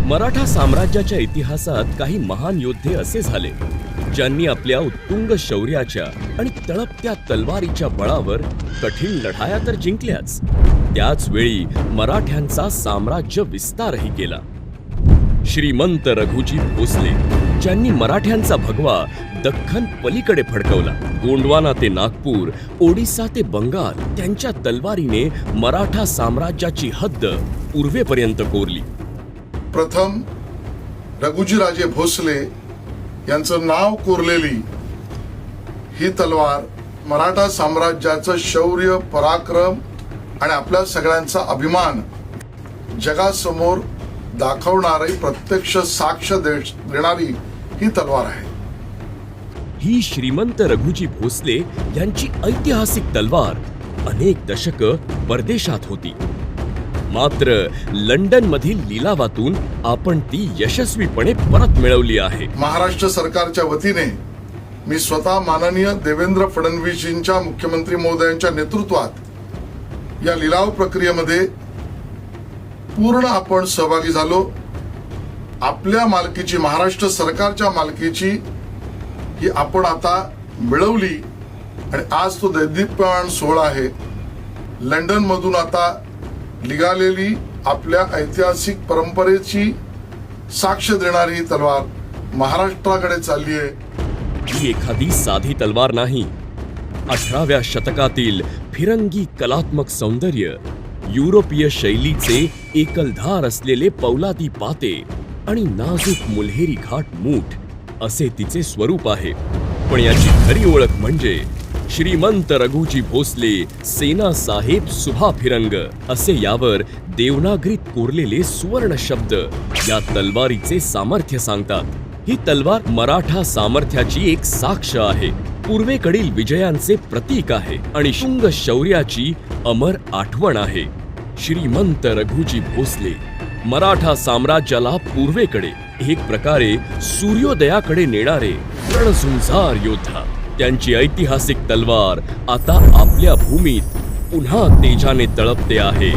मराठा साम्राज्याच्या इतिहासात काही महान योद्धे असे झाले ज्यांनी आपल्या उत्तुंग शौर्याच्या आणि तळपत्या तलवारीच्या बळावर कठीण लढाया तर जिंकल्याच, त्याच वेळी मराठ्यांचा साम्राज्य विस्तारही केला. श्रीमंत रघुजी भोसले ज्यांनी मराठ्यांचा भगवा दख्खन पलीकडे फडकवला. गोंडवाना ते नागपूर, ओडिसा ते बंगाल, त्यांच्या तलवारीने मराठा साम्राज्याची हद्द पूर्वेपर्यंत कोरली. प्रथम रघुजीराजे भोसले यांचं नाव कोरलेली ही तलवार मराठा साम्राज्याचं शौर्य, पराक्रम आणि आपल्या सगळ्यांचा अभिमान जगासमोर दाखवणारी, प्रत्यक्ष साक्ष देणारी ही तलवार आहे. ही श्रीमंत रघुजी भोसले यांची ऐतिहासिक तलवार अनेक दशकं परदेशात होती. मात्र लंडन मधील लिलावातून आपण ती यशस्वीपणे परत मिळवली आहे. महाराष्ट्र सरकारच्या वतीने मी स्वतः माननीय देवेंद्र फडणवीसजींच्या, मुख्यमंत्री महोदयांच्या नेतृत्वात या लिलाव प्रक्रियेमध्ये पूर्ण आपण सहभागी झालो. आपल्या मालकीची, महाराष्ट्र सरकारच्या मालकीची ही आपण आता मिळवली आणि आज तो दैदिप्यमान सोहळा आहे. लंडन मधून आता निघालेली आपल्या ऐतिहासिक परंपरेची साक्ष देणारी ही तलवार महाराष्ट्राकडे चालली आहे. ही एखादी साधी तलवार नाही. 18व्या शतकातील फिरंगी कलात्मक सौंदर्य, युरोपीय शैलीचे एकलधार असलेले पौलादी पाते आणि नाजूक मुल्हेरी घाट मूठ असे तिचे स्वरूप आहे. पण याची खरी ओळख म्हणजे श्रीमंत रघुजी भोसले सेना साहेब सुभा फिरंग असे यावर देवनागरीत कोरलेले सुवर्ण शब्द या तलवारीचे सामर्थ्य सांगतात. ही तलवार मराठा सामर्थ्याची एक साक्ष आहे, पूर्वेकडील विजयांचे प्रतीक आहे आणि शुंग शौर्याची अमर आठवण आहे. श्रीमंत रघुजी भोसले मराठा साम्राज्याला पूर्वेकडे, एक प्रकारे सूर्योदयाकडे नेणारे रणझुंजार योद्धा. त्यांची ऐतिहासिक तलवार आता आपल्या भूमीत पुन्हा तेजाने तळपते आहे.